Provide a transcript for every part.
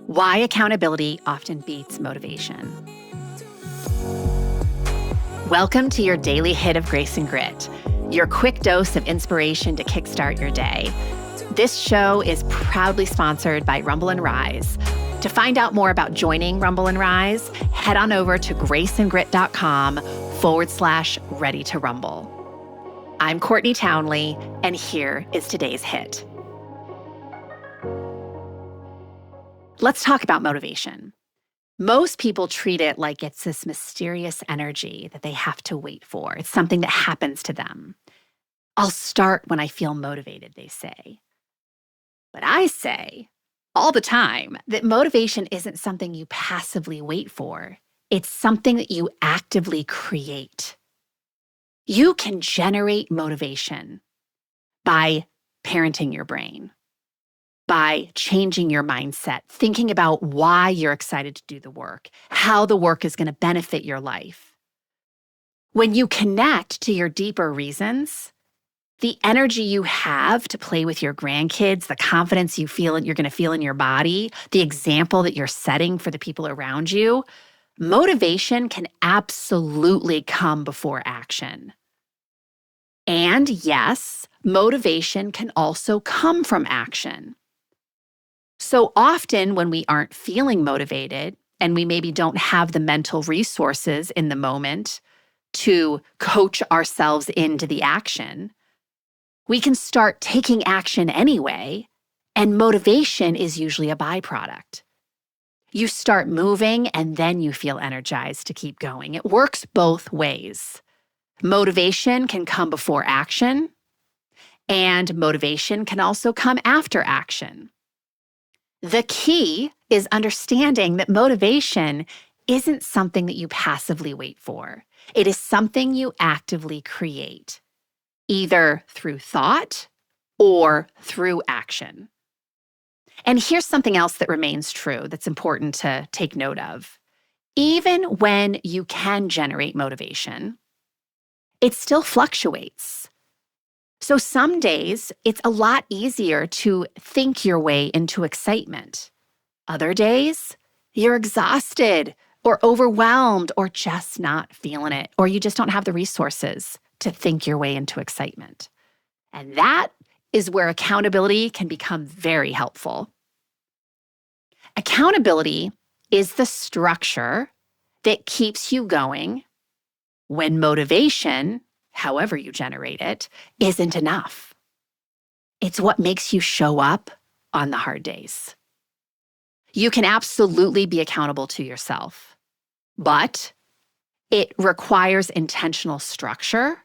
Why accountability often beats motivation. Welcome to your daily hit of grace and grit, your quick dose of inspiration to kickstart your day. This show is proudly sponsored by Rumble and Rise. To find out more about joining Rumble and Rise, head on over to graceandgrit.com/ready to rumble. I'm Courtney Townley, and here is today's hit. Let's talk about motivation. Most people treat it like it's this mysterious energy that they have to wait for. It's something that happens to them. I'll start when I feel motivated, they say. But I say all the time that motivation isn't something you passively wait for. It's something that you actively create. You can generate motivation by parenting your brain, by changing your mindset, thinking about why you're excited to do the work, how the work is going to benefit your life. When you connect to your deeper reasons, the energy you have to play with your grandkids, the confidence you feel you're going to feel in your body, the example that you're setting for the people around you, motivation can absolutely come before action. And yes, motivation can also come from action. So often when we aren't feeling motivated and we maybe don't have the mental resources in the moment to coach ourselves into the action, we can start taking action anyway, and motivation is usually a byproduct. You start moving and then you feel energized to keep going. It works both ways. Motivation can come before action, and motivation can also come after action. The key is understanding that motivation isn't something that you passively wait for. It is something you actively create, either through thought or through action. And here's something else that remains true that's important to take note of. Even when you can generate motivation, it still fluctuates. So some days, it's a lot easier to think your way into excitement. Other days, you're exhausted or overwhelmed or just not feeling it, or you just don't have the resources to think your way into excitement. And that is where accountability can become very helpful. Accountability is the structure that keeps you going when motivation, however you generate it, isn't enough. It's what makes you show up on the hard days. You can absolutely be accountable to yourself, but it requires intentional structure.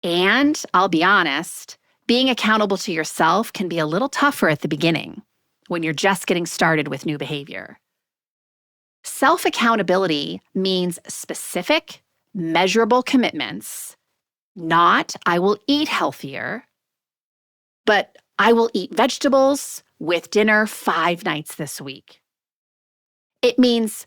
And I'll be honest, being accountable to yourself can be a little tougher at the beginning when you're just getting started with new behavior. Self-accountability means specific, measurable commitments. Not, I will eat healthier, but I will eat vegetables with dinner 5 nights this week. It means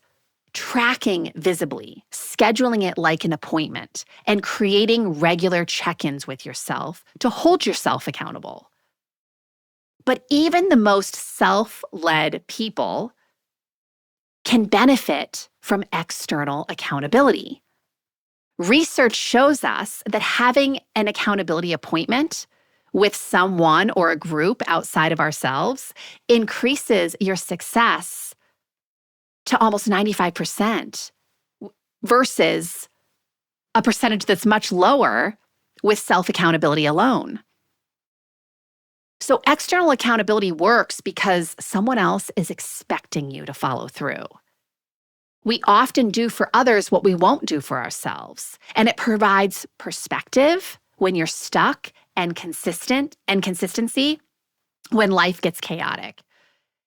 tracking visibly, scheduling it like an appointment, and creating regular check-ins with yourself to hold yourself accountable. But even the most self-led people can benefit from external accountability. Research shows us that having an accountability appointment with someone or a group outside of ourselves increases your success to almost 95% versus a percentage that's much lower with self-accountability alone. So external accountability works because someone else is expecting you to follow through. We often do for others what we won't do for ourselves. And it provides perspective when you're stuck and consistency when life gets chaotic.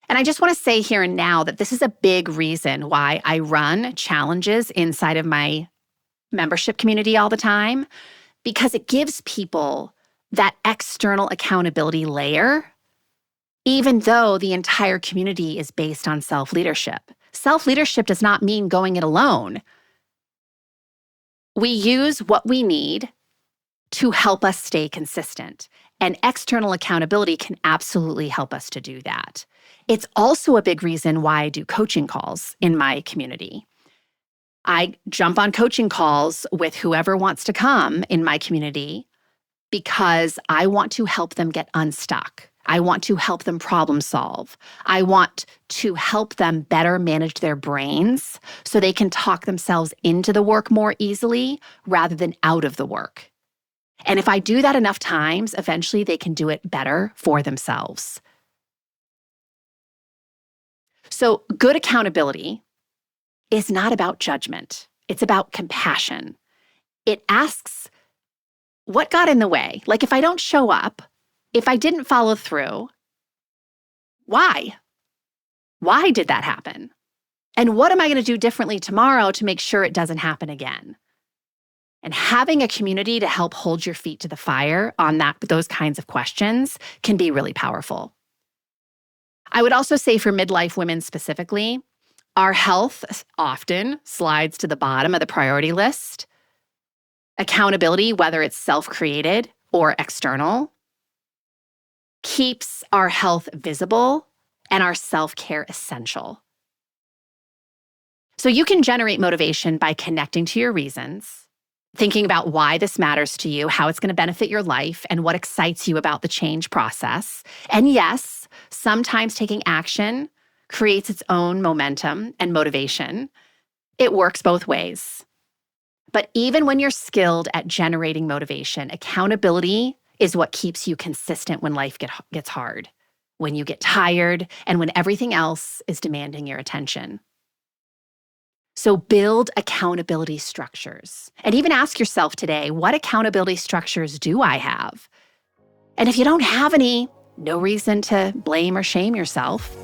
And I just want to say here and now that this is a big reason why I run challenges inside of my membership community all the time, because it gives people that external accountability layer, even though the entire community is based on self-leadership. Self-leadership does not mean going it alone. We use what we need to help us stay consistent. And external accountability can absolutely help us to do that. It's also a big reason why I do coaching calls in my community. I jump on coaching calls with whoever wants to come in my community because I want to help them get unstuck. I want to help them problem solve. I want to help them better manage their brains so they can talk themselves into the work more easily rather than out of the work. And if I do that enough times, eventually they can do it better for themselves. So good accountability is not about judgment. It's about compassion. It asks, what got in the way? Like if I don't show up, if I didn't follow through, why? Why did that happen? And what am I going to do differently tomorrow to make sure it doesn't happen again? And having a community to help hold your feet to the fire on those kinds of questions can be really powerful. I would also say for midlife women specifically, our health often slides to the bottom of the priority list. Accountability, whether it's self-created or external, keeps our health visible and our self-care essential. So you can generate motivation by connecting to your reasons, thinking about why this matters to you, how it's going to benefit your life, and what excites you about the change process. And yes, sometimes taking action creates its own momentum and motivation. It works both ways. But even when you're skilled at generating motivation, accountability is what keeps you consistent when life gets hard, when you get tired, and when everything else is demanding your attention. So build accountability structures. And even ask yourself today, what accountability structures do I have? And if you don't have any, no reason to blame or shame yourself.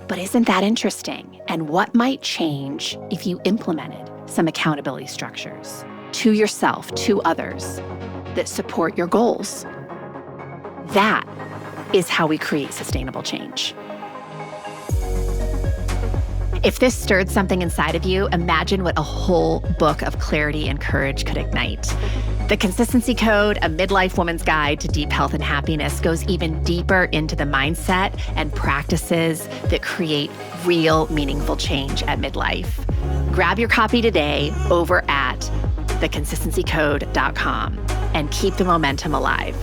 But isn't that interesting? And what might change if you implemented some accountability structures to yourself, to others, that support your goals? That is how we create sustainable change. If this stirred something inside of you, imagine what a whole book of clarity and courage could ignite. The Consistency Code, a midlife woman's guide to deep health and happiness, goes even deeper into the mindset and practices that create real, meaningful change at midlife. Grab your copy today over at theconsistencycode.com and keep the momentum alive.